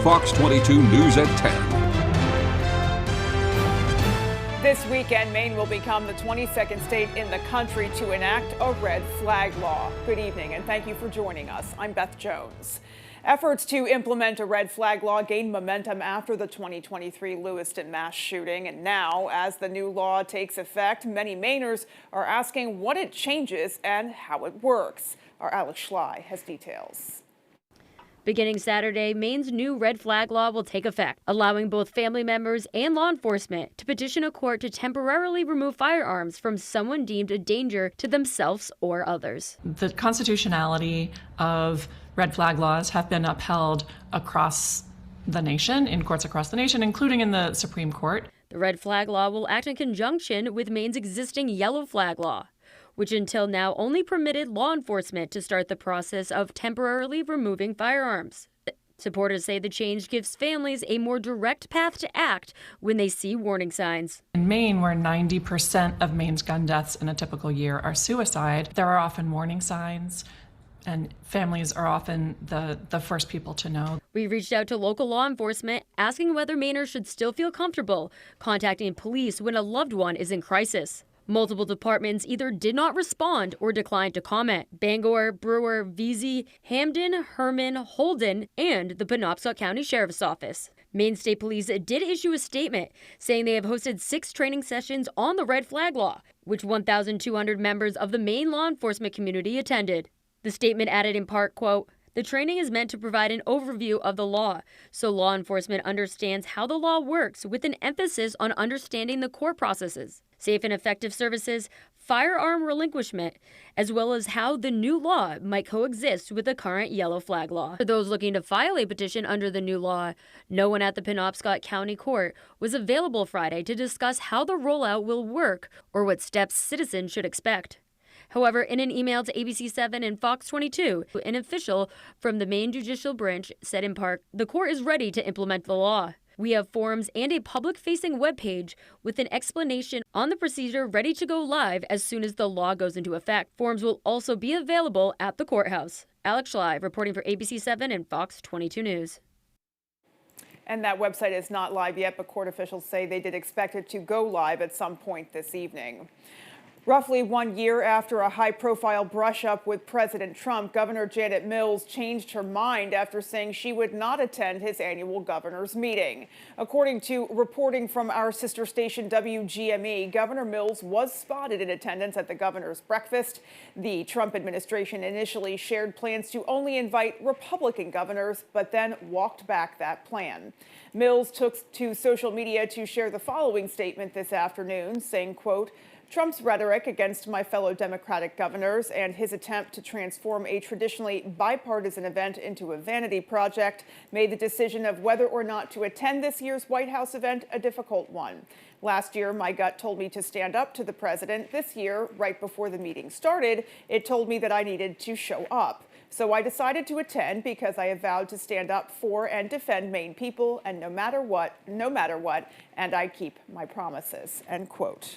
Fox 22 News at 10. This weekend, Maine will become the 22nd state in the country to enact a red flag law. Good evening, and thank you for joining us. I'm Beth Jones. Efforts to implement a red flag law gained momentum after the 2023 Lewiston mass shooting. And now, as the new law takes effect, many Mainers are asking what it changes and how it works. Our Alex Schley has details. Beginning Saturday, Maine's new red flag law will take effect, allowing both family members and law enforcement to petition a court to temporarily remove firearms from someone deemed a danger to themselves or others. The constitutionality of red flag laws have been upheld across the nation, in courts across the nation, including in the Supreme Court. The red flag law will act in conjunction with Maine's existing yellow flag law, which until now only permitted law enforcement to start the process of temporarily removing firearms. Supporters say the change gives families a more direct path to act when they see warning signs. In Maine, where 90% of Maine's gun deaths in a typical year are suicide, there are often warning signs, and families are often the first people to know. We reached out to local law enforcement asking whether Mainers should still feel comfortable contacting police when a loved one is in crisis. Multiple departments either did not respond or declined to comment. Bangor, Brewer, Vesey, Hamden, Herman, Holden, and the Penobscot County Sheriff's Office. Maine State Police did issue a statement saying they have hosted 6 training sessions on the red flag law, which 1,200 members of the Maine law enforcement community attended. The statement added in part, quote, "The training is meant to provide an overview of the law, so law enforcement understands how the law works with an emphasis on understanding the core processes, safe and effective services, firearm relinquishment, as well as how the new law might coexist with the current yellow flag law." For those looking to file a petition under the new law, no one at the Penobscot County Court was available Friday to discuss how the rollout will work or what steps citizens should expect. However, in an email to ABC7 and Fox 22, an official from the Maine Judicial Branch said in part, "The court is ready to implement the law. We have forms and a public-facing webpage with an explanation on the procedure ready to go live as soon as the law goes into effect. Forms will also be available at the courthouse." Alex Schley reporting for ABC7 and Fox 22 News. And that website is not live yet, but court officials say they did expect it to go live at some point this evening. Roughly 1 year after a high-profile brush-up with President Trump, Governor Janet Mills changed her mind after saying she would not attend his annual governor's meeting. According to reporting from our sister station WGME, Governor Mills was spotted in attendance at the governor's breakfast. The Trump administration initially shared plans to only invite Republican governors, but then walked back that plan. Mills took to social media to share the following statement this afternoon, saying, quote, "Trump's rhetoric against my fellow Democratic governors and his attempt to transform a traditionally bipartisan event into a vanity project made the decision of whether or not to attend this year's White House event a difficult one. Last year, my gut told me to stand up to the president. This year, right before the meeting started, it told me that I needed to show up. So I decided to attend because I have vowed to stand up for and defend Maine people, and no matter what, and I keep my promises," end quote.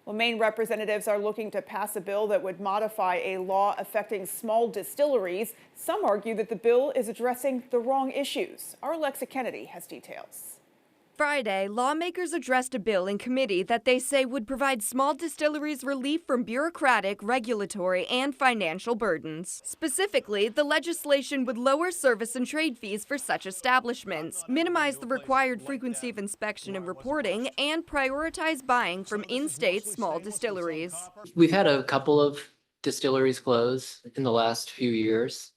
Well, Maine representatives are looking to pass a bill that would modify a law affecting small distilleries. Some argue that the bill is addressing the wrong issues. Our Alexa Kennedy has details. Friday, lawmakers addressed a bill in committee that they say would provide small distilleries relief from bureaucratic, regulatory, and financial burdens. Specifically, the legislation would lower service and trade fees for such establishments, minimize the required frequency of inspection and reporting, and prioritize buying from in-state small distilleries. We've had a couple of distilleries close in the last few years.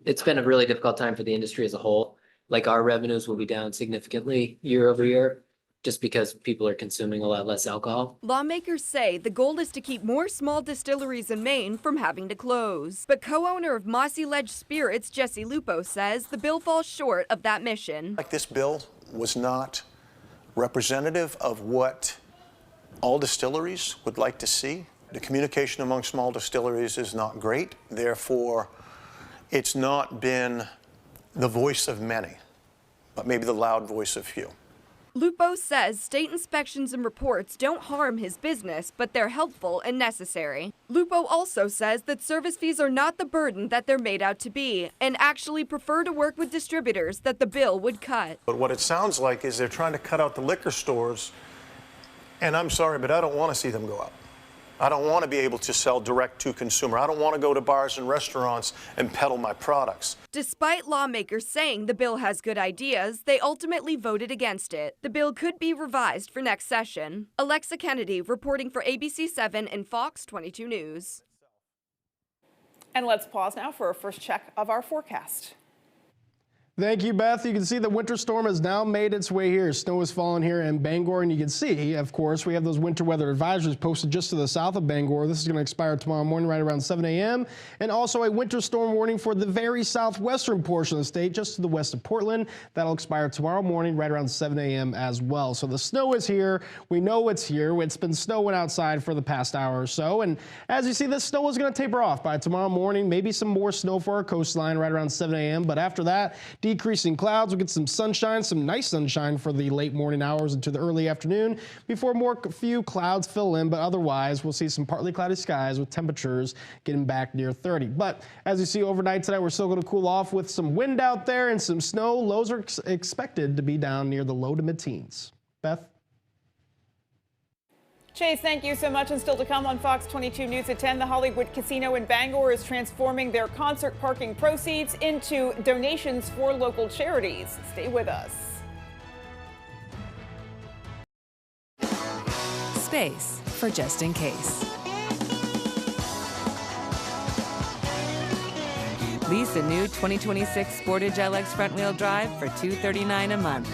It's been a really difficult time for the industry as a whole. Like, our revenues will be down significantly year over year just because people are consuming a lot less alcohol. Lawmakers say the goal is to keep more small distilleries in Maine from having to close. But co-owner of Mossy Ledge Spirits, Jesse Lupo, says the bill falls short of that mission. Like, this bill was not representative of what all distilleries would like to see. The communication among small distilleries is not great. Therefore, it's not been the voice of many, but maybe the loud voice of few. Lupo says state inspections and reports don't harm his business, but they're helpful and necessary. Lupo also says that service fees are not the burden that they're made out to be, and actually prefer to work with distributors that the bill would cut. But what it sounds like is they're trying to cut out the liquor stores, and I'm sorry, but I don't want to see them go out. I don't want to be able to sell direct to consumer. I don't want to go to bars and restaurants and peddle my products. Despite lawmakers saying the bill has good ideas, they ultimately voted against it. The bill could be revised for next session. Alexa Kennedy reporting for ABC7 and Fox 22 News. And let's pause now for a first check of our forecast. Thank you, Beth. You can see the winter storm has now made its way here. Snow is falling here in Bangor, and you can see, of course, we have those winter weather advisories posted just to the south of Bangor. This is going to expire tomorrow morning right around 7 a.m. And also a winter storm warning for the very southwestern portion of the state, just to the west of Portland. That'll expire tomorrow morning right around 7 a.m. as well. So the snow is here. We know it's here. It's been snowing outside for the past hour or so. And as you see, this snow is going to taper off by tomorrow morning. Maybe some more snow for our coastline right around 7 a.m. But after that, decreasing clouds. We'll get some sunshine, some nice sunshine for the late morning hours into the early afternoon before a few clouds fill in. But otherwise, we'll see some partly cloudy skies with temperatures getting back near 30. But as you see overnight tonight, we're still going to cool off with some wind out there and some snow. Lows are expected to be down near the low to mid-teens. Beth? Chase, thank you so much. And still to come on Fox 22 News at 10, the Hollywood Casino in Bangor is transforming their concert parking proceeds into donations for local charities. Stay with us. Space for just in case. Lease a new 2026 Sportage LX front-wheel drive for $239 a month.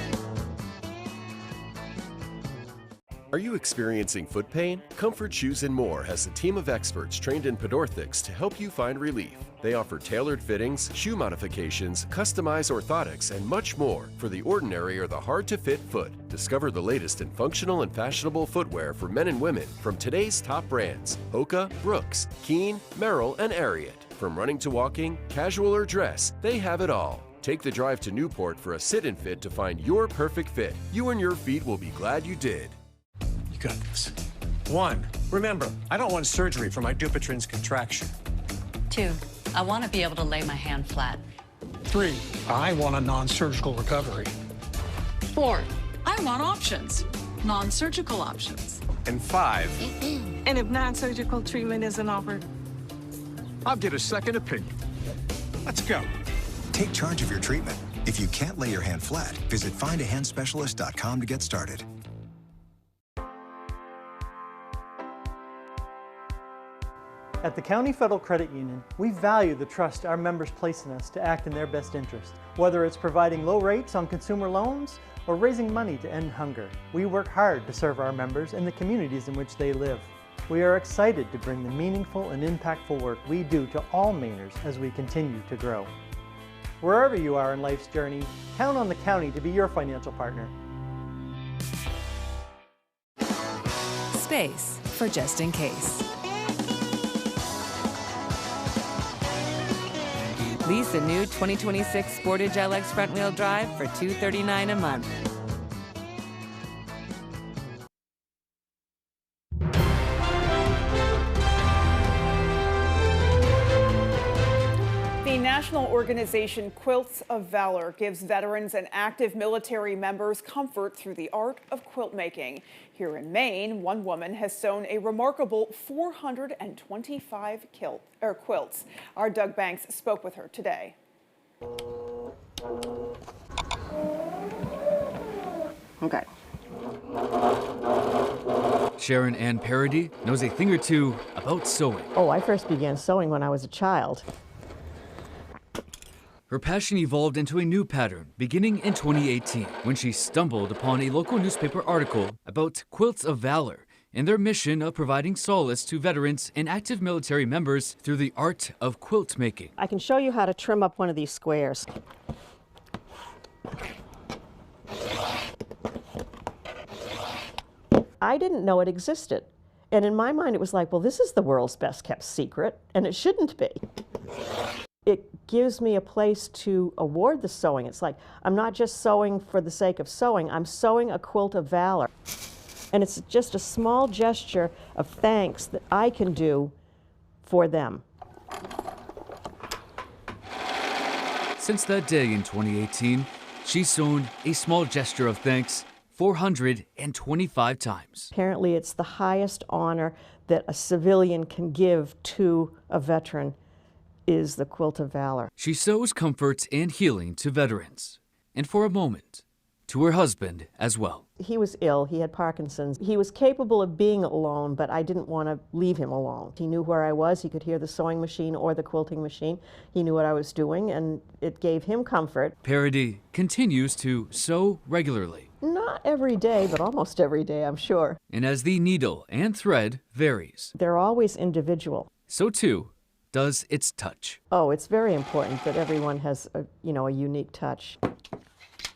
Are you experiencing foot pain? Comfort Shoes & More has a team of experts trained in podorthics to help you find relief. They offer tailored fittings, shoe modifications, customized orthotics, and much more for the ordinary or the hard-to-fit foot. Discover the latest in functional and fashionable footwear for men and women from today's top brands: Hoka, Brooks, Keen, Merrell, and Ariat. From running to walking, casual or dress, they have it all. Take the drive to Newport for a sit-and fit to find your perfect fit. You and your feet will be glad you did. You got this. 1, remember, I don't want surgery for my Dupuytren's contraction. 2, I want to be able to lay my hand flat. 3, I want a non-surgical recovery. 4, I want options, non-surgical options. And 5, And if non-surgical treatment isn't offered, I'll get a second opinion. Let's go. Take charge of your treatment. If you can't lay your hand flat, visit findahandspecialist.com to get started. At the County Federal Credit Union, we value the trust our members place in us to act in their best interest. Whether it's providing low rates on consumer loans or raising money to end hunger, we work hard to serve our members and the communities in which they live. We are excited to bring the meaningful and impactful work we do to all Mainers as we continue to grow. Wherever you are in life's journey, count on the county to be your financial partner. Space for just in case. Lease a new 2026 Sportage LX front-wheel drive for $239 a month. The national organization Quilts of Valor gives veterans and active military members comfort through the art of quilt making. Here in Maine, one woman has sewn a remarkable 425 quilts. Our Doug Banks spoke with her today. Okay. Sharon Ann Parody knows a thing or two about sewing. Oh, I first began sewing when I was a child. Her passion evolved into a new pattern beginning in 2018 when she stumbled upon a local newspaper article about Quilts of Valor and their mission of providing solace to veterans and active military members through the art of quilt making. I can show you how to trim up one of these squares. I didn't know it existed. And in my mind, it was like, well, this is the world's best kept secret, and it shouldn't be. it gives me a place to award the sewing. It's like, I'm not just sewing for the sake of sewing, I'm sewing a quilt of valor. And it's just a small gesture of thanks that I can do for them. Since that day in 2018, she's sewn a small gesture of thanks 425 times. Apparently, it's the highest honor that a civilian can give to a veteran is the Quilt of Valor. She sews comfort and healing to veterans, and for a moment, to her husband as well. He was ill, he had Parkinson's. He was capable of being alone, but I didn't want to leave him alone. He knew where I was, he could hear the sewing machine or the quilting machine. He knew what I was doing, and it gave him comfort. Parody continues to sew regularly. Not every day, but almost every day, I'm sure. And as the needle and thread varies, they're always individual. So too does its touch. Oh, it's very important that everyone has a unique touch.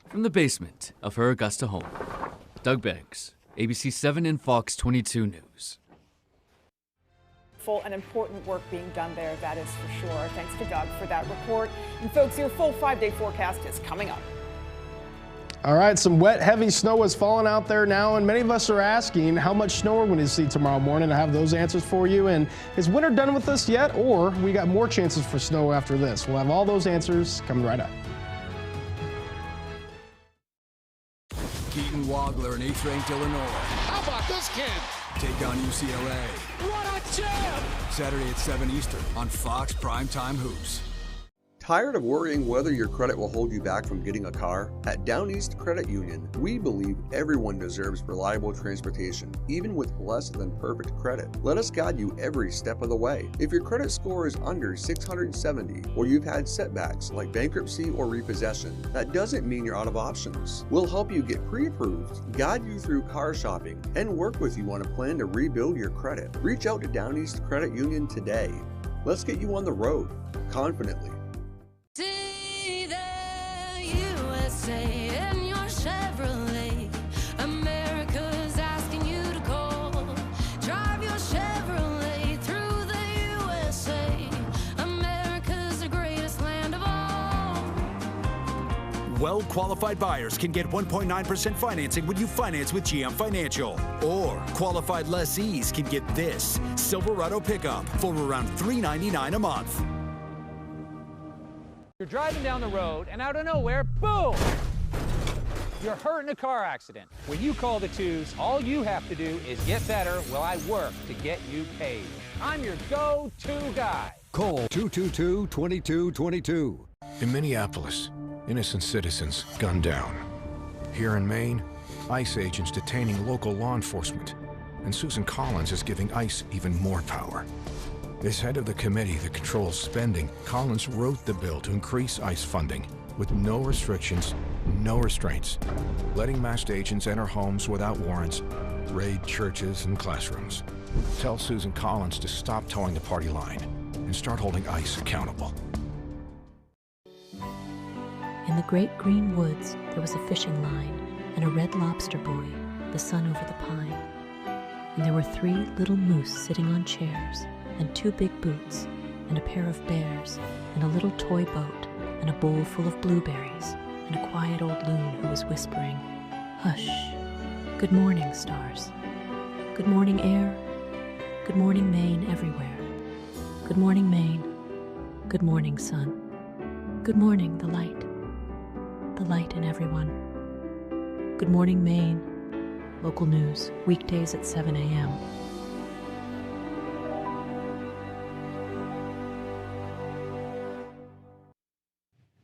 From the basement of her Augusta home, Doug Banks, ABC 7 and Fox 22 News. Full and important work being done there, that is for sure. Thanks to Doug for that report. And folks, your full 5-day forecast is coming up. All right, some wet, heavy snow is falling out there now, and many of us are asking how much snow we're going to see tomorrow morning. I have those answers for you. And is winter done with us yet, or we got more chances for snow after this? We'll have all those answers coming right up. Keaton Wagler in 8th ranked Illinois. How about this kid? Take on UCLA. What a jam! Saturday at 7 Eastern on Fox Primetime Hoops. Tired of worrying whether your credit will hold you back from getting a car? At Down East Credit Union, we believe everyone deserves reliable transportation, even with less than perfect credit. Let us guide you every step of the way. If your credit score is under 670, or you've had setbacks like bankruptcy or repossession, that doesn't mean you're out of options. We'll help you get pre-approved, guide you through car shopping, and work with you on a plan to rebuild your credit. Reach out to Down East Credit Union today. Let's get you on the road confidently. See the USA in your Chevrolet. America's asking you to call. Drive your Chevrolet through the USA. America's the greatest land of all. Well-qualified buyers can get 1.9% financing when you finance with GM Financial. Or qualified lessees can get this Silverado pickup for around $399 a month. You're driving down the road, and out of nowhere, boom! You're hurt in a car accident. When you call the twos, all you have to do is get better while I work to get you paid. I'm your go-to guy. Call 222-2222. In Minneapolis, innocent citizens gunned down. Here in Maine, ICE agents detaining local law enforcement. And Susan Collins is giving ICE even more power. As head of the committee that controls spending, Collins wrote the bill to increase ICE funding with no restrictions, no restraints, letting masked agents enter homes without warrants, raid churches and classrooms. Tell Susan Collins to stop towing the party line and start holding ICE accountable. In the great green woods, there was a fishing line and a red lobster buoy, the sun over the pine. And there were 3 little moose sitting on chairs, and 2 big boots, and a pair of bears, and a little toy boat, and a bowl full of blueberries, and a quiet old loon who was whispering, "Hush, good morning, stars. Good morning, air. Good morning, Maine, everywhere. Good morning, Maine. Good morning, sun. Good morning, the light in everyone. Good morning, Maine." Local news, weekdays at 7 a.m.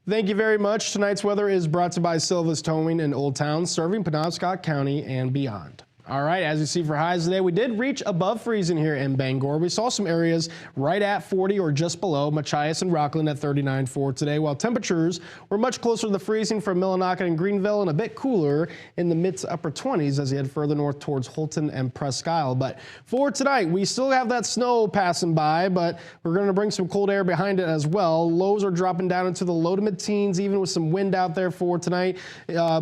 Thank you very much. Tonight's weather is brought to you by Silva's Towing in Old Town, serving Penobscot County and beyond. All right, as you see for highs today, we did reach above freezing here in Bangor. We saw some areas right at 40 or just below. Machias and Rockland at 39 for today, while temperatures were much closer to the freezing for Millinocket and Greenville and a bit cooler in the mid to upper 20s as you head further north towards Holton and Presque Isle. But for tonight, we still have that snow passing by, but we're going to bring some cold air behind it as well. Lows are dropping down into the low to mid teens, even with some wind out there for tonight.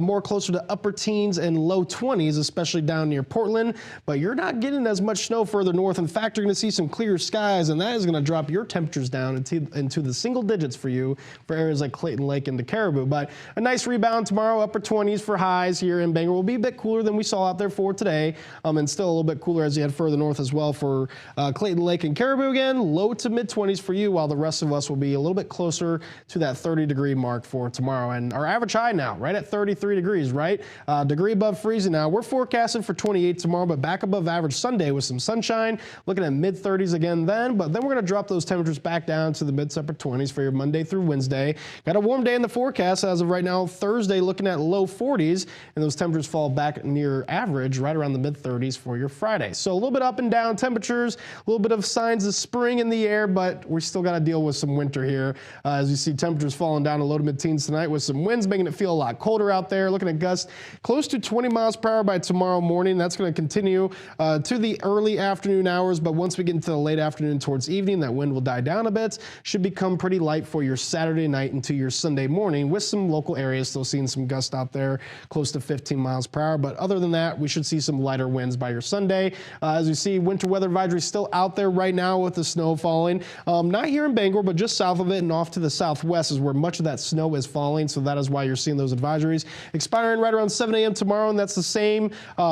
More closer to upper teens and low 20s, especially down near Portland, but you're not getting as much snow further north. In fact, you're going to see some clear skies, and that is going to drop your temperatures down into the single digits for you for areas like Clayton Lake and the Caribou. But a nice rebound tomorrow, upper 20s for highs here in Bangor. Will be a bit cooler than we saw out there for today, and still a little bit cooler as you head further north as well for Clayton Lake and Caribou again. Low to mid 20s for you, while the rest of us will be a little bit closer to that 30-degree mark for tomorrow. And our average high now, right at 33 degrees, right? Degree above freezing now. We're forecasting for 28 tomorrow, but back above average Sunday with some sunshine. Looking at mid 30s again then, but then we're going to drop those temperatures back down to the mid to upper 20s for your Monday through Wednesday. Got a warm day in the forecast as of right now. Thursday looking at low 40s, and those temperatures fall back near average right around the mid 30s for your Friday. So a little bit up and down temperatures, a little bit of signs of spring in the air, but we still got to deal with some winter here. As you see temperatures falling down to low to mid teens tonight with some winds making it feel a lot colder out there. Looking at gusts close to 20 miles per hour by tomorrow morning. That's going to continue to the early afternoon hours, but once we get into the late afternoon towards evening, that wind will die down a bit. Should become pretty light for your Saturday night into your Sunday morning, with some local areas still seeing some gusts out there close to 15 miles per hour. But other than that, we should see some lighter winds by your Sunday. As you see, winter weather advisory still out there right now with the snow falling. Not here in Bangor, but just south of it and off to the southwest is where much of that snow is falling. So that is why you're seeing those advisories expiring right around 7 a.m. tomorrow. And that's the same.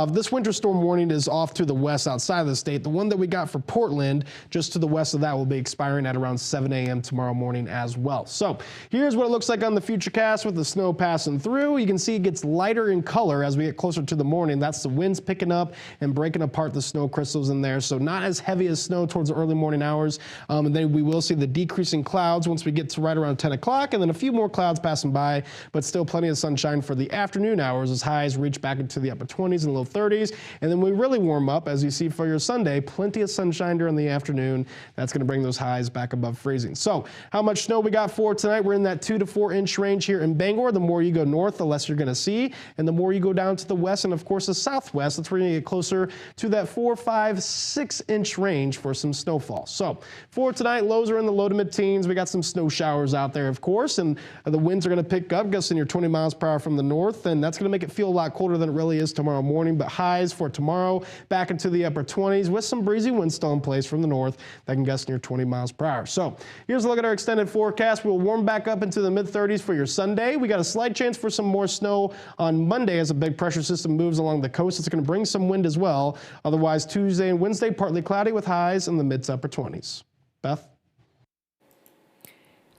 This winter storm warning is off to the west outside of the state. The one that we got for Portland, just to the west of that, will be expiring at around 7 a.m. tomorrow morning as well. So here's what it looks like on the Futurecast with the snow passing through. You can see it gets lighter in color as we get closer to the morning. That's the winds picking up and breaking apart the snow crystals in there. So not as heavy as snow towards the early morning hours. And then we will see the decreasing clouds once we get to right around 10 o'clock, and then a few more clouds passing by, but still plenty of sunshine for the afternoon hours as highs reach back into the upper 20s and low 30s. And then we really warm up, as you see for your Sunday, plenty of sunshine during the afternoon. That's going to bring those highs back above freezing. So how much snow we got for tonight? We're in that 2 to 4 inch range here in Bangor. The more you go north, the less you're going to see. And the more you go down to the west and, of course, the southwest, that's where you get closer to that 4, 5, 6 inch range for some snowfall. So for tonight, lows are in the low to mid teens. We got some snow showers out there, of course, and the winds are going to pick up, gusting near 20 miles per hour from the north, and that's going to make it feel a lot colder than it really is tomorrow morning. But highs for tomorrow back into the upper 20s with some breezy winds still in place from the north that can gust near 20 miles per hour. So here's a look at our extended forecast. We'll warm back up into the mid 30s for your Sunday. We got a slight chance for some more snow on Monday as a big pressure system moves along the coast. It's going to bring some wind as well. Otherwise, Tuesday and Wednesday, partly cloudy with highs in the mid to upper 20s. Beth?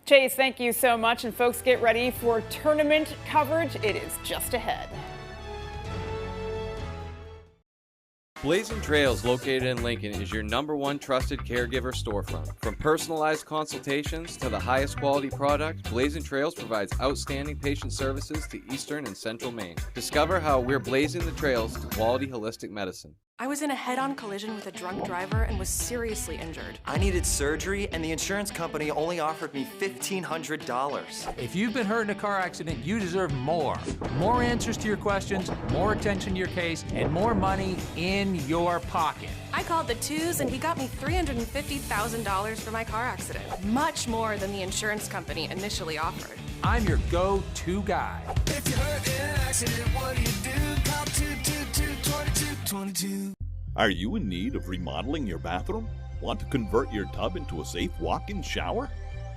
Chase, thank you so much. And folks, get ready for tournament coverage. It is just ahead. Blazing Trails, located in Lincoln, is your #1 trusted caregiver storefront. From personalized consultations to the highest quality product, Blazing Trails provides outstanding patient services to Eastern and Central Maine. Discover how we're blazing the trails to quality holistic medicine. I was in a head-on collision with a drunk driver and was seriously injured. I needed surgery, and the insurance company only offered me $1,500. If you've been hurt in a car accident, you deserve more. More answers to your questions, more attention to your case, and more money in your pocket. I called the Twos, and he got me $350,000 for my car accident. Much more than the insurance company initially offered. I'm your go-to guy. If you're hurt in an accident, what do? Call 222-2222. Are you in need of remodeling your bathroom? Want to convert your tub into a safe walk-in shower?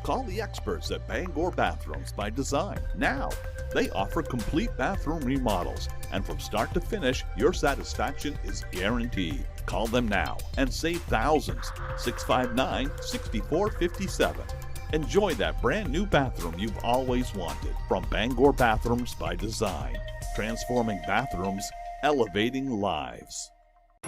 Call the experts at Bangor Bathrooms by Design now. They offer complete bathroom remodels, and from start to finish, your satisfaction is guaranteed. Call them now and save thousands. 659-6457. Enjoy that brand new bathroom you've always wanted from Bangor Bathrooms by Design. Transforming bathrooms, elevating lives.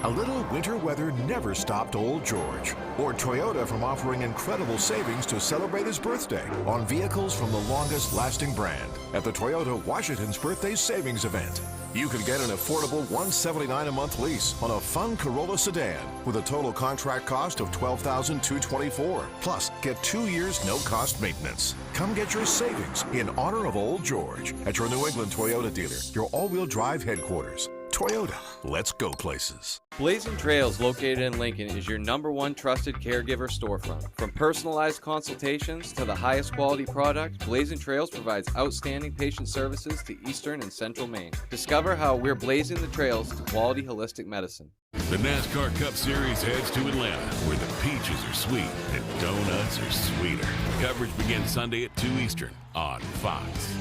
A little winter weather never stopped Old George or Toyota from offering incredible savings to celebrate his birthday on vehicles from the longest lasting brand at the Toyota Washington's Birthday Savings Event. You can get an affordable $179 a month lease on a fun Corolla sedan with a total contract cost of $12,224. Plus, get 2 years no-cost maintenance. Come get your savings in honor of Old George at your New England Toyota dealer, your all-wheel drive headquarters. Toyota, let's go places. Blazing Trails, located in Lincoln, is your #1 trusted caregiver storefront. From personalized consultations to the highest quality product, Blazing Trails provides outstanding patient services to Eastern and Central Maine. Discover how we're blazing the trails to quality holistic medicine. The NASCAR Cup Series heads to Atlanta, where the peaches are sweet and donuts are sweeter. Coverage begins Sunday at 2 Eastern on Fox.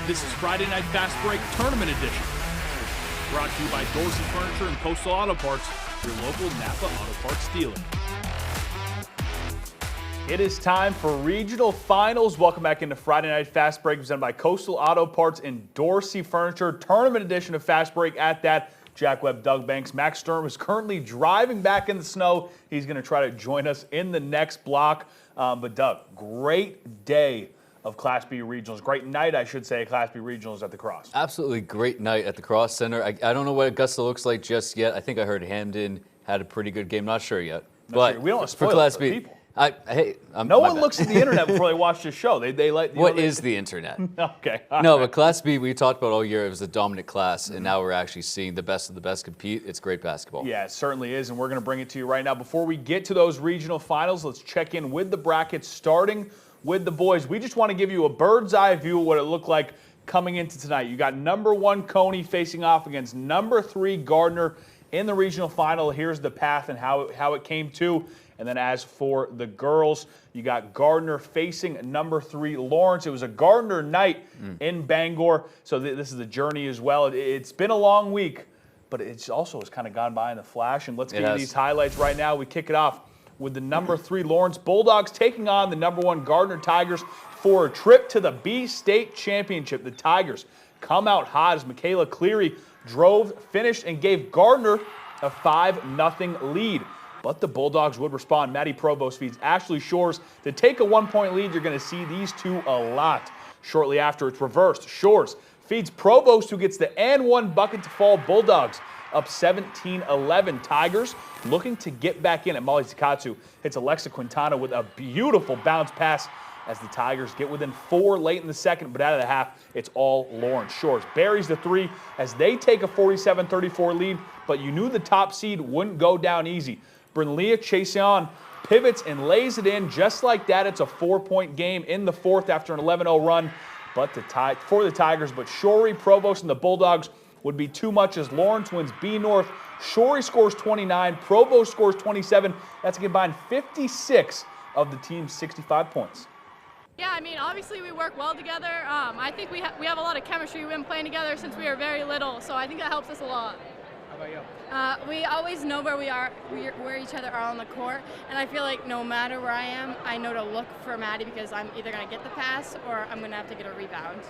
This is Friday Night Fast Break Tournament Edition. Brought to you by Dorsey Furniture and Postal Auto Parts, your local Napa Auto Parts dealer. It is time for regional finals. Welcome back into Friday Night Fast Break, presented by Coastal Auto Parts and Dorsey Furniture. Tournament edition of Fast Break at that. Jack Webb, Doug Banks. Max Sturm is currently driving back in the snow. He's going to try to join us in the next block. But Doug, great day of Class B Regionals. Great night, I should say, Class B Regionals at the Cross. Absolutely great night at the Cross Center. I don't know what Augusta looks like just yet. I think I heard Hamden had a pretty good game. Not sure yet. But we don't want to spoil for Class it for B, people. No one looks at the internet before they watch this show. They let. What is the internet? Okay. No, but Class B, we talked about all year. It was a dominant class, and now we're actually seeing the best of the best compete. It's great basketball. Yeah, it certainly is, and we're going to bring it to you right now. Before we get to those regional finals, let's check in with the brackets, starting with the boys. We just want to give you a bird's eye view of what it looked like coming into tonight. You got #1 Coney facing off against #3 Gardner in the regional final. Here's the path and how it came to. And then as for the girls, you got Gardner facing #3 Lawrence. It was a Gardner night in Bangor, so this is a journey as well. It's been a long week, but it's also has kind of gone by in a flash. And let's get you these highlights right now. We kick it off with the #3 Lawrence Bulldogs taking on the #1 Gardner Tigers for a trip to the B-State Championship. The Tigers come out hot as Michaela Cleary drove, finished, and gave Gardner a 5-0 lead. But the Bulldogs would respond. Maddie Provost feeds Ashley Shores to take a 1-point lead. You're going to see these two a lot. Shortly after, it's reversed. Shores feeds Provost, who gets the and-one bucket to fall. Bulldogs up 17-11. Tigers looking to get back in. And Molly Zakatsu hits Alexa Quintana with a beautiful bounce pass as the Tigers get within 4 late in the second. But out of the half, it's all Lawrence. Shores buries the 3 as they take a 47-34 lead. But you knew the top seed wouldn't go down easy. Brynleah Chaseon pivots and lays it in just like that. It's a 4-point game in the fourth after an 11-0 run. But for the Tigers, but Shorey, Provost, and the Bulldogs would be too much as Lawrence wins B North. Shorey scores 29, Provost scores 27. That's a combined 56 of the team's 65 points. Yeah, I mean, obviously we work well together. I think we have a lot of chemistry. We've been playing together since we were very little, so I think that helps us a lot. How about you? We always know where we are, where each other are on the court, and I feel like no matter where I am, I know to look for Maddie because I'm either going to get the pass or I'm going to have to get a rebound.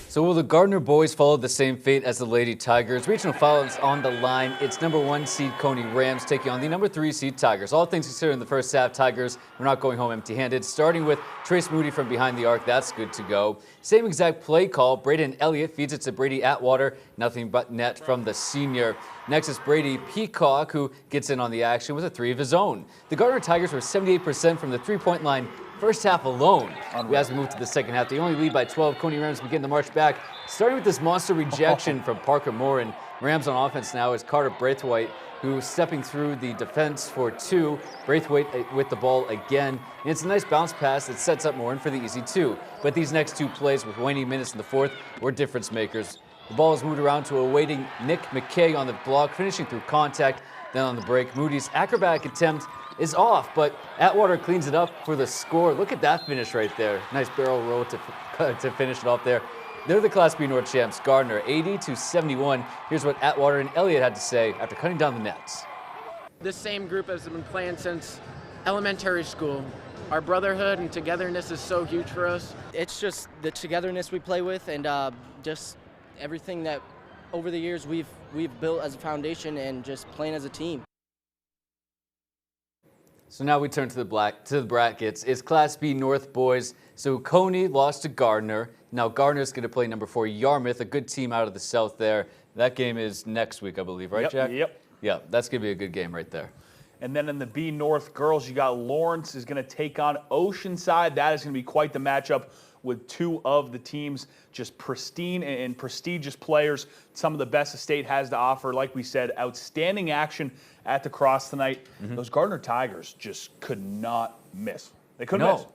So will the Gardner boys follow the same fate as the Lady Tigers? Regional finals on the line. It's #1 seed Coney Rams taking on the #3 seed Tigers. All things considered in the first half, Tigers were not going home empty-handed. Starting with Trace Moody from behind the arc, that's good to go. Same exact play call. Braden Elliott feeds it to Brady Atwater. Nothing but net from the senior. Next is Brady Peacock, who gets in on the action with a 3 of his own. The Gardner Tigers were 78% from the three-point line first half alone. As we move to the second half, they only lead by 12. Coney Rams begin to march back, starting with this monster rejection from Parker Morin. Rams on offense now is Carter Braithwaite, who's stepping through the defense for 2. Braithwaite with the ball again. And it's a nice bounce pass that sets up Morin for the easy 2. But these next 2 plays with waning minutes in the fourth were difference makers. The ball is moved around to a waiting Nick McKay on the block, finishing through contact. Then on the break, Moody's acrobatic attempt is off, but Atwater cleans it up for the score. Look at that finish right there. Nice barrel roll to finish it off there. They're the Class B North champs, Gardner, 80-71. Here's what Atwater and Elliott had to say after cutting down the nets. This same group has been playing since elementary school. Our brotherhood and togetherness is so huge for us. It's just the togetherness we play with and just everything that over the years we've built as a foundation and just playing as a team. So now we turn to the brackets. It's Class B North boys. So Coney lost to Gardner. Now Gardner's going to play #4 Yarmouth, a good team out of the south there. That game is next week, I believe, right, Jack? Yep. Yeah, that's going to be a good game right there. And then in the B North girls, you got Lawrence is going to take on Oceanside. That is going to be quite the matchup with two of the teams just pristine and prestigious players, some of the best the state has to offer. Like we said, outstanding action at the Cross tonight. Those Gardner Tigers just could not miss. They couldn't miss.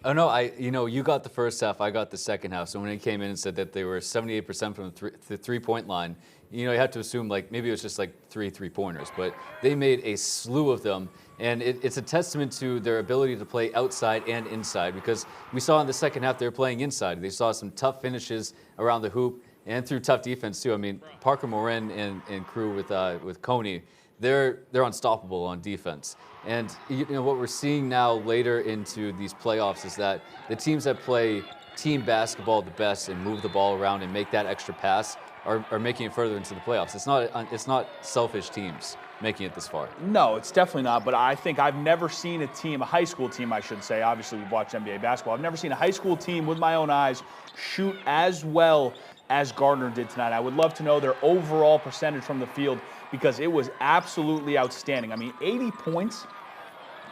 Oh no! You got the first half, I got the second half. So when it came in and said that they were 78% from the three-point line, you have to assume like maybe it was just like three-pointers, but they made a slew of them, and it's a testament to their ability to play outside and inside, because we saw in the second half they were playing inside. They saw some tough finishes around the hoop and through tough defense too. I mean, Parker Morin and crew with Coney, they're unstoppable on defense. And what we're seeing now later into these playoffs is that the teams that play team basketball the best and move the ball around and make that extra pass are making it further into the playoffs. It's not selfish teams making it this far. No, it's definitely not. But I think I've never seen a high school team, I should say. Obviously, we've watched NBA basketball. I've never seen a high school team with my own eyes shoot as well as Gardner did tonight. I would love to know their overall percentage from the field, because it was absolutely outstanding. I mean, 80 points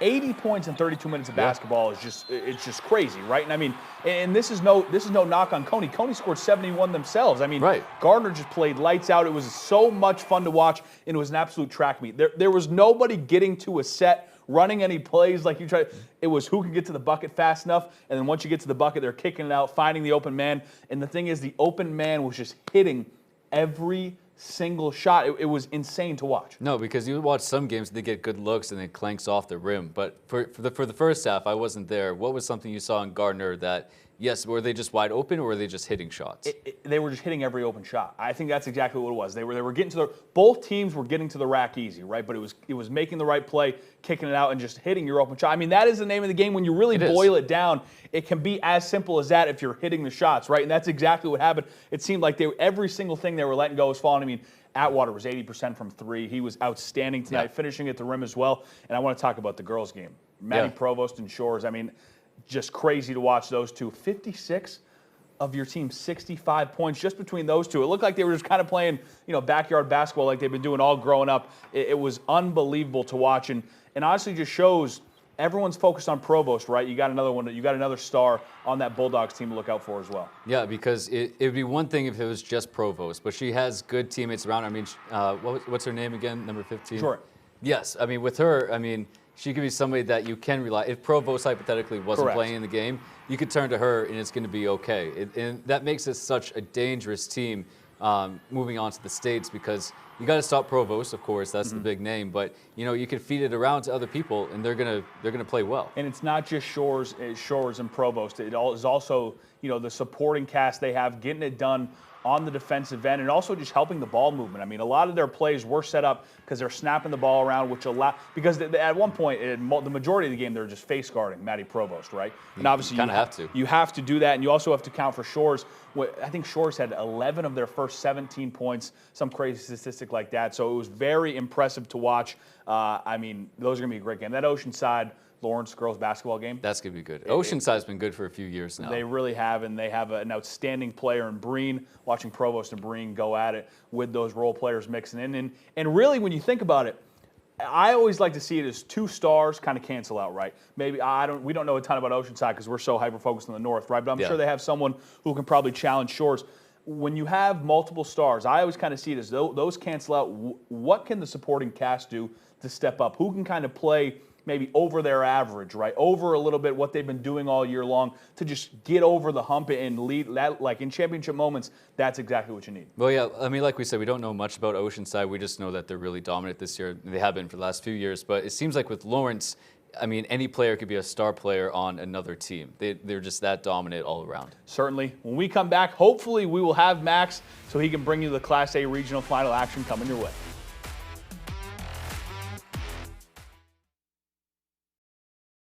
in 32 minutes of basketball is just crazy, right? And I mean, and this is no knock on Coney. Coney scored 71 themselves. I mean, Gardner just played lights out. It was so much fun to watch, and it was an absolute track meet. There was nobody getting to a set, running any plays like you tried. It was who could get to the bucket fast enough, and then once you get to the bucket, they're kicking it out, finding the open man. And the thing is, the open man was just hitting every single shot. It was insane to watch. No, because you watch some games, they get good looks and it clanks off the rim. But for the first half, I wasn't there. What was something you saw in Gardner that, yes, were they just wide open or were they just hitting shots? They were just hitting every open shot. I think that's exactly what it was. They were getting to both teams were getting to the rack easy, right? But it was making the right play, kicking it out, and just hitting your open shot. I mean, that is the name of the game when you really boil it down. It can be as simple as that if you're hitting the shots, right? And that's exactly what happened. It seemed like every single thing they were letting go was falling. I mean, Atwater was 80% from three. He was outstanding tonight, finishing at the rim as well. And I want to talk about the girls' game. Maddie Provost and Shores, I mean, just crazy to watch those two. 56 of your team's 65 points just between those two. It looked like they were just kind of playing, backyard basketball like they've been doing all growing up. It was unbelievable to watch, and honestly just shows everyone's focused on Provost, right? You got another one. You got another star on that Bulldogs team to look out for as well. Yeah, because it would be one thing if it was just Provost, but she has good teammates around her. I mean, what's her name again? Number 15? Sure. Yes, I mean, with her, I mean, she could be somebody that you can rely. If Provost hypothetically wasn't playing in the game, you could turn to her and it's going to be okay. And that makes it such a dangerous team moving on to the States, because you got to stop Provost, of course. That's the big name, but you can feed it around to other people, and they're gonna play well. And it's not just Shores and Provost. It is also the supporting cast they have, getting it done on the defensive end, and also just helping the ball movement. I mean, a lot of their plays were set up because they're snapping the ball around, because at one point, the majority of the game, they're just face guarding Maddie Provost, right? And obviously, you kind of have to. You have to do that, and you also have to count for Shores. I think Shores had 11 of their first 17 points, some crazy statistic like that. So it was very impressive to watch. I mean, those are going to be a great game. That Oceanside Lawrence girls basketball game. That's going to be good. Oceanside's been good for a few years now. They really have, and they have an outstanding player in Breen. Watching Provost and Breen go at it with those role players mixing in. And really, when you think about it, I always like to see it as two stars kind of cancel out, right? Maybe we don't know a ton about Oceanside because we're so hyper-focused on the north, right? But I'm sure they have someone who can probably challenge Shores. When you have multiple stars, I always kind of see it as those cancel out. What can the supporting cast do to step up? Who can kind of play maybe over their average, right? Over a little bit what they've been doing all year long to just get over the hump and lead that, like in championship moments, that's exactly what you need. Well, yeah, I mean, like we said, we don't know much about Oceanside. We just know that they're really dominant this year. They have been for the last few years, but it seems like with Lawrence, I mean, any player could be a star player on another team. They're just that dominant all around. Certainly. When we come back, hopefully we will have Max so he can bring you the Class A regional final action coming your way.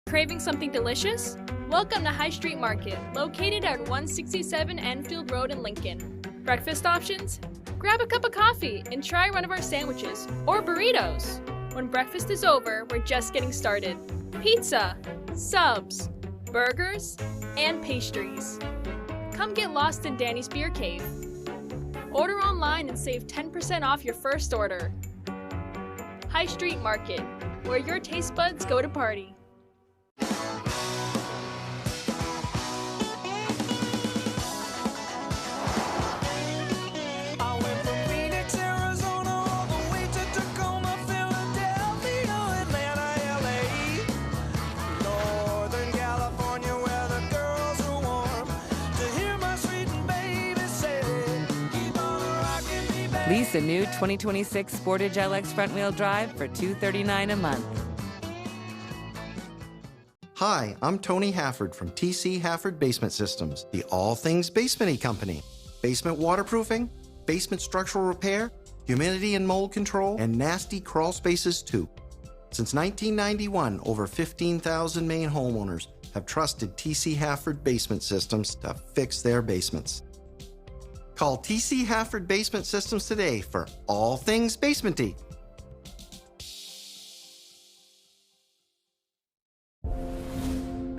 Craving something delicious? Welcome to High Street Market, located at 167 Enfield Road in Lincoln. Breakfast options? Grab a cup of coffee and try one of our sandwiches or burritos. When breakfast is over, we're just getting started. Pizza, subs, burgers, and pastries. Come get lost in Danny's Beer Cave. Order online and save 10% off your first order. High Street Market, where your taste buds go to party. Lease a new 2026 Sportage LX front-wheel drive for $239 a month. Hi, I'm Tony Hafford from TC Hafford Basement Systems, the all things basement-y company. Basement waterproofing, basement structural repair, humidity and mold control, and nasty crawl spaces too. Since 1991, over 15,000 Maine homeowners have trusted TC Hafford Basement Systems to fix their basements. Call TC Hafford Basement Systems today for all things basement-y.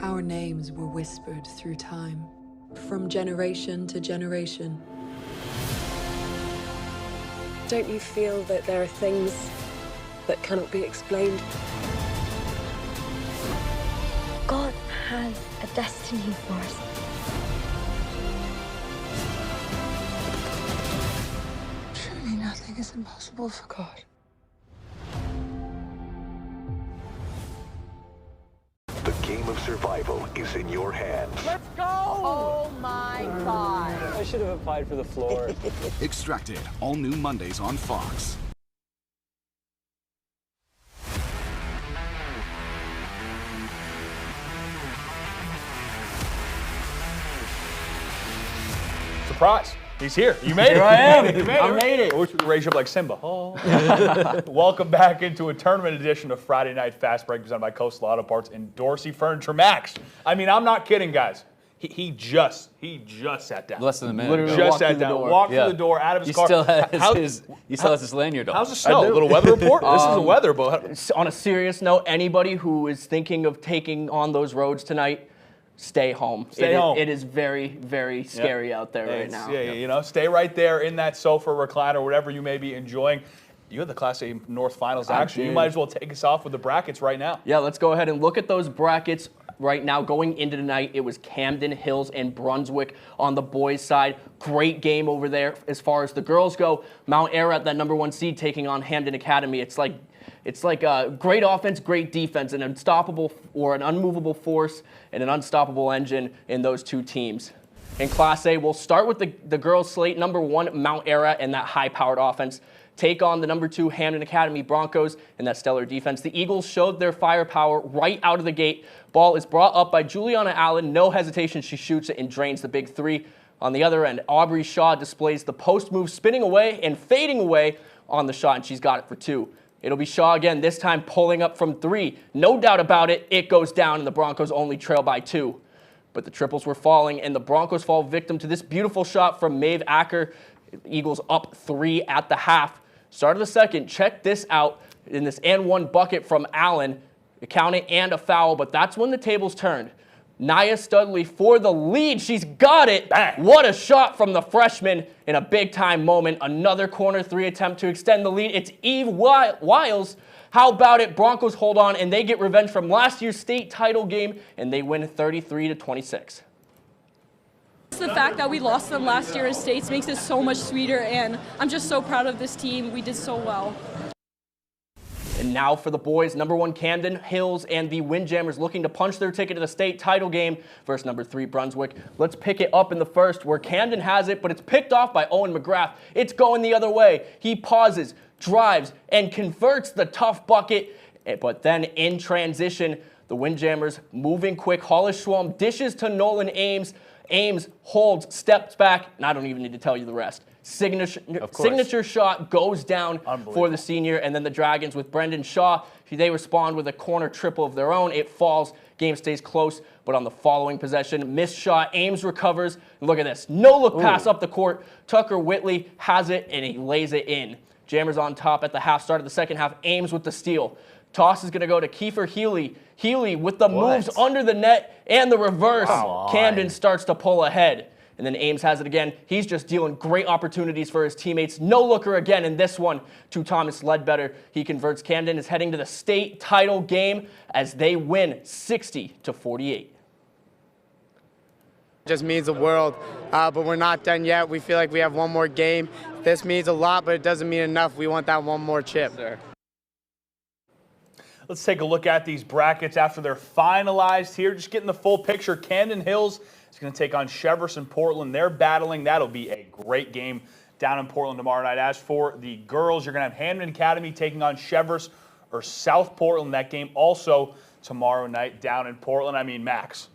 Our names were whispered through time, from generation to generation. Don't you feel that there are things that cannot be explained? God has a destiny for us. Surely nothing is impossible for God. The game of survival is in your hands. Let's go! Oh my God. I should have applied for the floor. Extracted, all new Mondays on Fox. Surprise! He's here. You made it. Here I am. You made it. I made it. I wish we could raise you up like Simba. Oh. Welcome back into a tournament edition of Friday Night Fast Break presented by Coastal Auto Parts and Dorsey Furniture Max. I mean, I'm not kidding, guys. He just sat down. Less than a minute. Literally just sat down. Walked through the door, out of his car. Still has he still has his lanyard on. How's the snow? A little weather report? This is a weather, but on a serious note, anybody who is thinking of taking on those roads tonight, stay home. Stay home. It is very, very scary out there right now. Yeah, you know, stay right there in that sofa, recliner, whatever you may be enjoying. You have the Class A North Finals action. You might as well take us off with the brackets right now. Yeah, let's go ahead and look at those brackets right now. Going into tonight, it was Camden Hills and Brunswick on the boys' side. Great game over there. As far as the girls go, Mount Ara at that #1 seed taking on Hamden Academy. It's like a great offense, great defense, an unstoppable or an unmovable force and an unstoppable engine in those two teams. In Class A, we'll start with the girls' slate. #1, Mount Ara, and that high-powered offense take on the #2 Hamden Academy Broncos and that stellar defense. The Eagles showed their firepower right out of the gate. Ball is brought up by Juliana Allen. No hesitation, she shoots it and drains the big three. On the other end, Aubrey Shaw displays the post move, spinning away and fading away on the shot, and she's got it for 2. It'll be Shaw again, this time pulling up from 3. No doubt about it, it goes down, and the Broncos only trail by 2. But the triples were falling, and the Broncos fall victim to this beautiful shot from Maeve Acker. Eagles up 3 at the half. Start of the second, check this out in this and one bucket from Allen. A count it and a foul, but that's when the tables turned. Nia Studley for the lead. She's got it. Bang. What a shot from the freshman in a big-time moment. Another corner 3 attempt to extend the lead. It's Eve Wiles. How about it? Broncos hold on, and they get revenge from last year's state title game, and they win 33-26. The fact that we lost them last year in states makes it so much sweeter, and I'm just so proud of this team. We did so well. And now for the boys, #1 Camden Hills and the Windjammers looking to punch their ticket to the state title game versus #3 Brunswick. Let's pick it up in the first where Camden has it, but it's picked off by Owen McGrath. It's going the other way. He pauses, drives, and converts the tough bucket. But then in transition, the Windjammers moving quick. Hollis Schwalm dishes to Nolan Ames. Ames holds, steps back, and I don't even need to tell you the rest. Signature shot goes down for the senior, and then the Dragons with Brendan Shaw, they respond with a corner triple of their own. It falls, game stays close, but on the following possession, missed shot, Ames recovers, and look at this, no-look pass up the court. Tucker Whitley has it, and he lays it in. Jammers on top at the half, start of the second half, Ames with the steal. Toss is going to go to Kiefer Healy. Healy with the moves under the net and the reverse. Camden starts to pull ahead. And then Ames has it again. He's just dealing great opportunities for his teammates. No looker again in this one to Thomas Ledbetter. He converts. Camden is heading to the state title game as they win 60-48. Just means the world, but we're not done yet. We feel like we have one more game. This means a lot, but it doesn't mean enough. We want that one more chip. Sure. Let's take a look at these brackets after they're finalized here. Just getting the full picture. Camden Hills is going to take on Cheverus in Portland. They're battling. That'll be a great game down in Portland tomorrow night. As for the girls, you're going to have Hamden Academy taking on Cheverus or South Portland. That game also tomorrow night down in Portland. I mean, Max,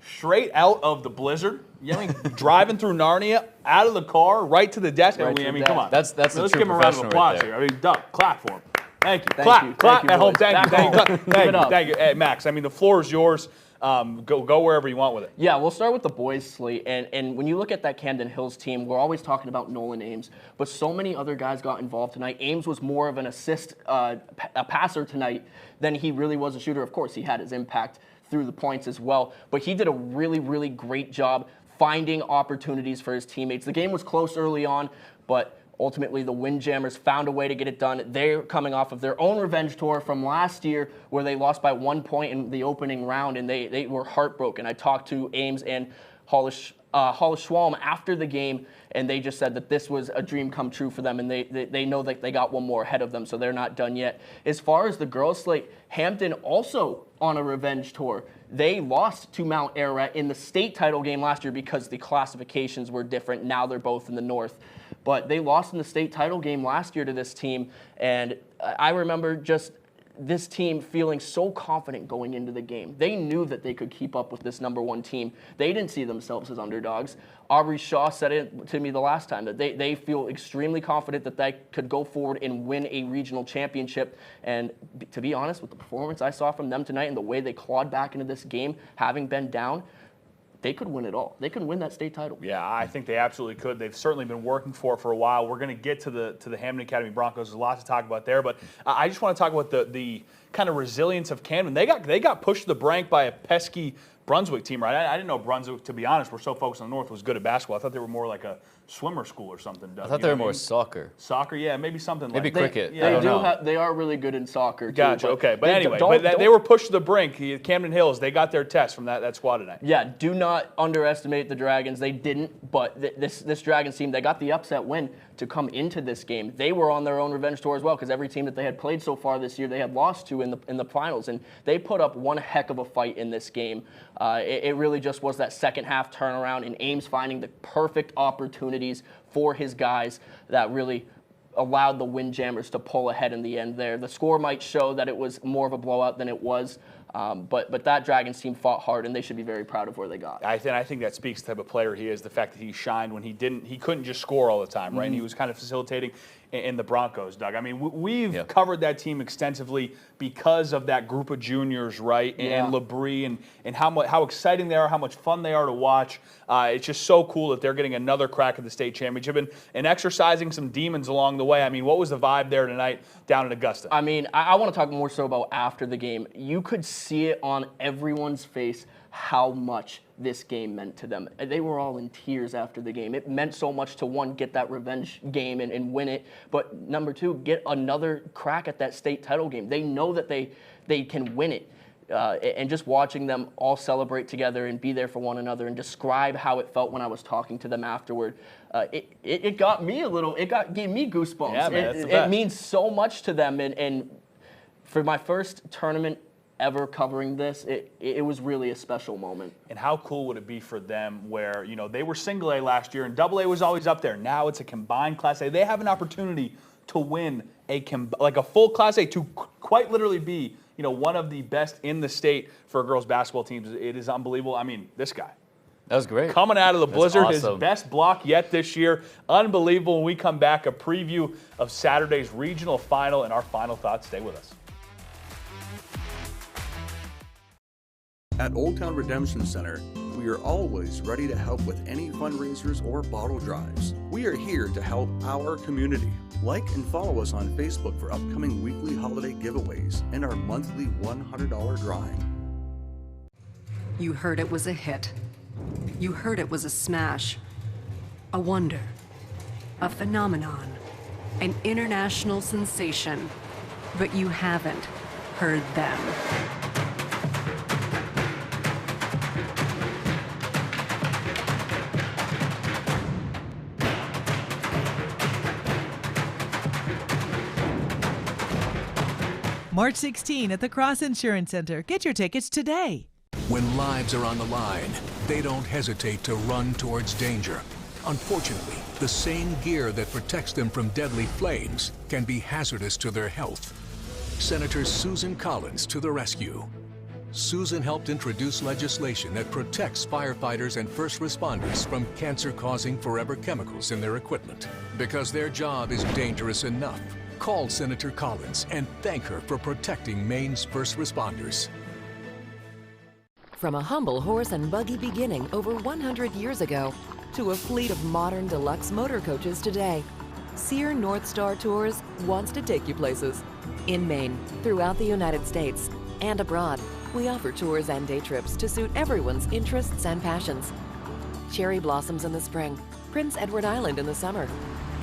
straight out of the blizzard. You know, driving through Narnia, out of the car, right to the desk. Right I mean, come on. That's let's a give him a round of applause right here. I mean, Doug, clap for him. Thank you. Thank Clap you, at home. boys. Thank you. Hey, Max, I mean, the floor is yours. Go wherever you want with it. Yeah, we'll start with the boys' slate. And when you look at that Camden Hills team, we're always talking about Nolan Ames, but so many other guys got involved tonight. Ames was more of an assist, a passer tonight than he really was a shooter. Of course, he had his impact through the points as well, but he did a really, really great job finding opportunities for his teammates. The game was close early on, but ultimately, the Windjammers found a way to get it done. They're coming off of their own revenge tour from last year where they lost by 1 point in the opening round, and they were heartbroken. I talked to Ames and Hollis Schwalm after the game, and they just said that this was a dream come true for them, and they know that they got one more ahead of them, so they're not done yet. As far as the girls' slate, Hampton also on a revenge tour. They lost to Mount Ararat in the state title game last year because the classifications were different. Now they're both in the north. But they lost in the state title game last year to this team, and I remember just this team feeling so confident going into the game. They knew that they could keep up with this #1 team. They didn't see themselves as underdogs. Aubrey Shaw said it to me the last time, that they feel extremely confident that they could go forward and win a regional championship. And to be honest, with the performance I saw from them tonight and the way they clawed back into this game, having been down, they could win it all. They could win that state title. Yeah, I think they absolutely could. They've certainly been working for it for a while. We're going to get to the Hampden Academy Broncos. There's a lot to talk about there, but I just want to talk about the kind of resilience of Camden. They got pushed to the brink by a pesky Brunswick team, right? I didn't know Brunswick, to be honest, we're so focused on the north, was good at basketball. I thought they were more like a swimmer school or something. Doug. I thought they were more soccer. Soccer, yeah, maybe something maybe like cricket. Yeah, they are really good in soccer, too. Gotcha, okay. But anyway, they were pushed to the brink. Camden Hills, they got their test from that squad tonight. Yeah, do not underestimate the Dragons. They didn't, but this Dragons team, they got the upset win to come into this game. They were on their own revenge tour as well, because every team that they had played so far this year, they had lost to in the finals, and they put up one heck of a fight in this game. It really just was that second half turnaround, and Ames finding the perfect opportunities for his guys that really allowed the Windjammers to pull ahead in the end there. The score might show that it was more of a blowout than it was, but that Dragons team fought hard, and they should be very proud of where they got. I think that speaks to the type of player he is, the fact that he shined when he couldn't just score all the time, right? And he was kind of facilitating in the Broncos, Doug. I mean, we've covered that team extensively because of that group of juniors, right? And Labrie and how exciting they are, how much fun they are to watch. It's just so cool that they're getting another crack at the state championship and exercising some demons along the way. I mean, what was the vibe there tonight down in Augusta? I mean, I want to talk more so about after the game. You could see it on everyone's face how much this game meant to them. They were all in tears after the game. It meant so much to, one, get that revenge game and win it, but number two, get another crack at that state title game. They know that they can win it. And just watching them all celebrate together and be there for one another and describe how it felt when I was talking to them afterward, it got me gave me goosebumps. Yeah, man, it means so much to them, and for my first tournament ever covering this, it was really a special moment. And how cool would it be for them where, they were single A last year and double A was always up there. Now it's a combined Class A. They have an opportunity to win a full Class A, to quite literally be, one of the best in the state for girls basketball teams. It is unbelievable. I mean, this guy. That was great. Coming out of the blizzard, awesome. His best block yet this year. Unbelievable. When we come back, a preview of Saturday's regional final and our final thoughts. Stay with us. At Old Town Redemption Center, we are always ready to help with any fundraisers or bottle drives. We are here to help our community. Like and follow us on Facebook for upcoming weekly holiday giveaways and our monthly $100 drawing. You heard it was a hit. You heard it was a smash, a wonder, a phenomenon, an international sensation, but you haven't heard them. March 16 at the Cross Insurance Center. Get your tickets today. When lives are on the line, they don't hesitate to run towards danger. Unfortunately, the same gear that protects them from deadly flames can be hazardous to their health. Senator Susan Collins to the rescue. Susan helped introduce legislation that protects firefighters and first responders from cancer-causing forever chemicals in their equipment. Because their job is dangerous enough. Call Senator Collins and thank her for protecting Maine's first responders. From a humble horse and buggy beginning over 100 years ago to a fleet of modern deluxe motor coaches today, Sear North Star Tours wants to take you places. In Maine, throughout the United States, and abroad, we offer tours and day trips to suit everyone's interests and passions. Cherry blossoms in the spring, Prince Edward Island in the summer,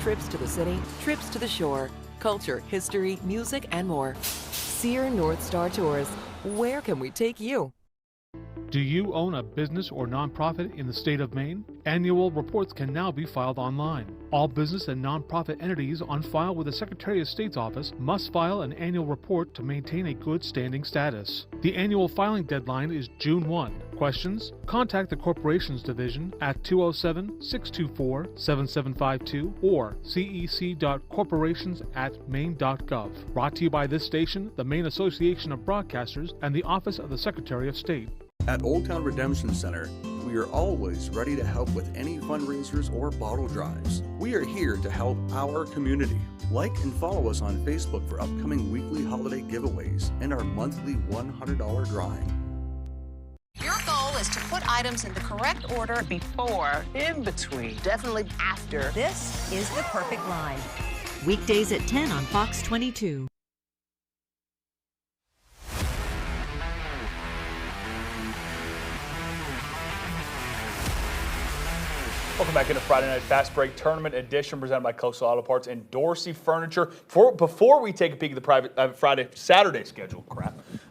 trips to the city, trips to the shore, culture, history, music, and more. Sear North Star Tours. Where can we take you? Do you own a business or nonprofit in the state of Maine? Annual reports can now be filed online. All business and nonprofit entities on file with the Secretary of State's office must file an annual report to maintain a good standing status. The annual filing deadline is June 1. Questions? Contact the Corporations Division at 207-624-7752 or cec.corporations@maine.gov. Brought to you by this station, the Maine Association of Broadcasters, and the Office of the Secretary of State. At Old Town Redemption Center, we are always ready to help with any fundraisers or bottle drives. We are here to help our community. Like and follow us on Facebook for upcoming weekly holiday giveaways and our monthly $100 drawing. Your goal is to put items in the correct order before, in between, definitely after. This is The Perfect Line. Weekdays at 10 on Fox 22. Welcome back into Friday Night Fast Break Tournament Edition presented by Coastal Auto Parts and Dorsey Furniture. Before we take a peek at the Saturday schedule,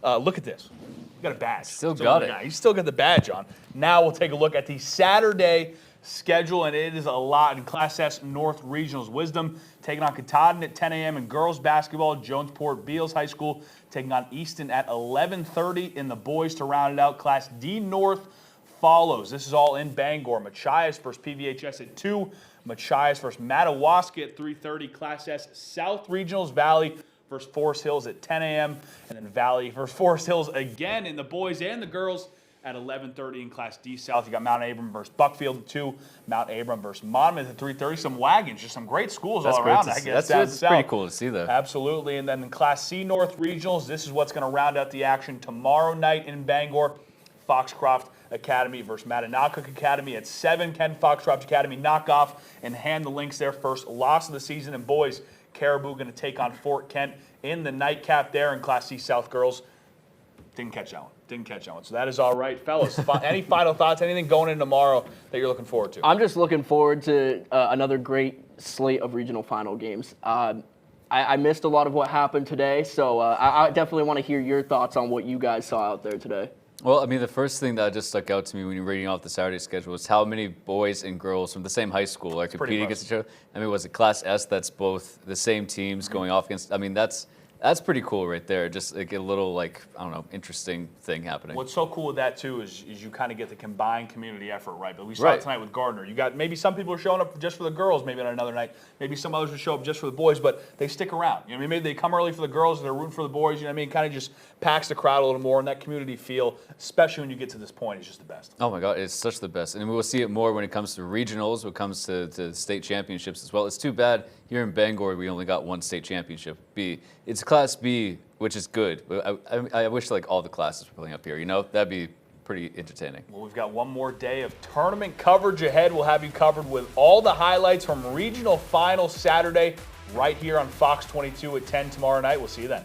look at this. You got a badge. Still got it. You still got the badge on. Now we'll take a look at the Saturday schedule, and it is a lot in Class S North Regionals. Wisdom taking on Katahdin at 10 a.m. in girls basketball. Jonesport Beals High School taking on Easton at 11:30 in the boys to round it out. Class D North follows. This is all in Bangor. Machias versus PVHS at 2. Machias versus Madawaska at 3:30. Class S South Regionals. Valley versus Forest Hills at 10 a.m. And then Valley versus Forest Hills again in the boys and the girls at 11:30 in Class D South. You got Mount Abram versus Buckfield at 2. Mount Abram versus Monmouth at 3:30. Some wagons, just some great schools all around. I guess that's pretty cool to see that. Absolutely. And then in Class C North Regionals, this is what's going to round out the action tomorrow night in Bangor. Foxcroft Academy versus Mattanock Academy at 7. Ken Foxcroft Academy knock off and hand the Lynx their first loss of the season. And boys, Caribou going to take on Fort Kent in the nightcap there in Class C South girls. Didn't catch that one. So that is all right. Fellas, any final thoughts? Anything going in tomorrow that you're looking forward to? I'm just looking forward to another great slate of regional final games. I missed a lot of what happened today, so I definitely want to hear your thoughts on what you guys saw out there today. Well, I mean, the first thing that just stuck out to me when you're reading off the Saturday schedule was how many boys and girls from the same high school are competing against each other. I mean, was it Class S that's both the same teams going off against? I mean, that's pretty cool right there. Just like a little, interesting thing happening. What's so cool with that, too, is you kind of get the combined community effort, right? But we saw it tonight with Gardner. You got maybe some people are showing up just for the girls maybe on another night. Maybe some others will show up just for the boys, but they stick around. You know what I mean? Maybe they come early for the girls and they're rooting for the boys. You know what I mean? Kind of just packs the crowd a little more, and that community feel, especially when you get to this point, is just the best. Oh, my God. It's such the best. And we'll see it more when it comes to regionals, when it comes to state championships as well. It's too bad here in Bangor we only got one state championship. It's Class B, which is good. I wish all the classes were playing up here. You know, that'd be pretty entertaining. Well, we've got one more day of tournament coverage ahead. We'll have you covered with all the highlights from regional finals Saturday right here on Fox 22 at 10 tomorrow night. We'll see you then.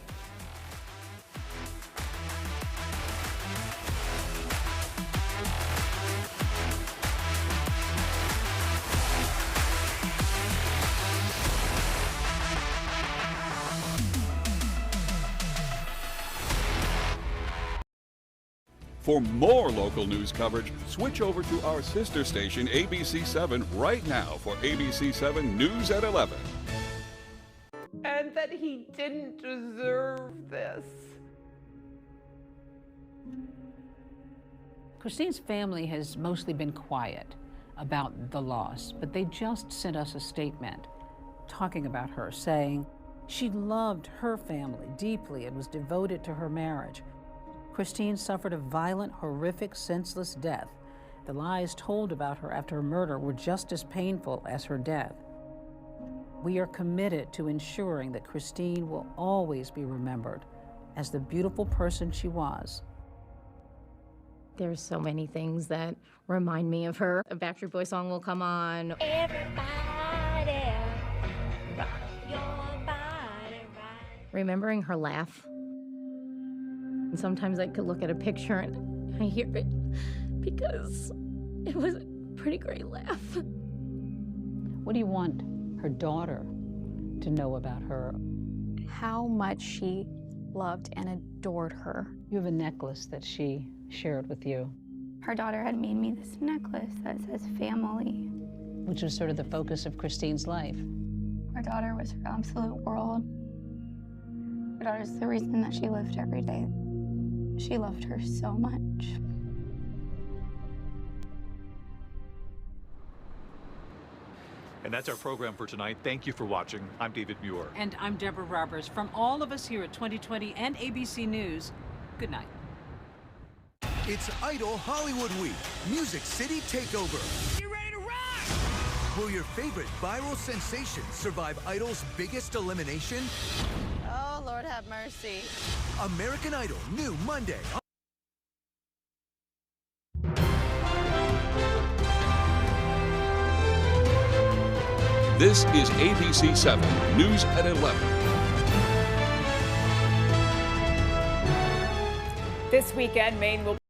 For more local news coverage, switch over to our sister station ABC7 right now for ABC7 News at 11. And that he didn't deserve this. Christine's family has mostly been quiet about the loss, but they just sent us a statement talking about her, saying she loved her family deeply and was devoted to her marriage. Christine suffered a violent, horrific, senseless death. The lies told about her after her murder were just as painful as her death. We are committed to ensuring that Christine will always be remembered as the beautiful person she was. There's so many things that remind me of her. A Backstreet Boys song will come on. Everybody, rock your body right. Remembering her laugh. And sometimes I could look at a picture and I hear it because it was a pretty great laugh. What do you want her daughter to know about her? How much she loved and adored her. You have a necklace that she shared with you. Her daughter had made me this necklace that says family. Which was sort of the focus of Christine's life. Her daughter was her absolute world. Her daughter's the reason that she lived every day. She loved her so much. And that's our program for tonight. Thank you for watching. I'm David Muir. And I'm Deborah Roberts. From all of us here at 2020 and ABC News, good night. It's Idol Hollywood Week, Music City Takeover. You ready to rock? Will your favorite viral sensation survive Idol's biggest elimination? Oh, Lord have mercy. American Idol, new Monday. This is ABC 7 News at 11. This weekend, Maine will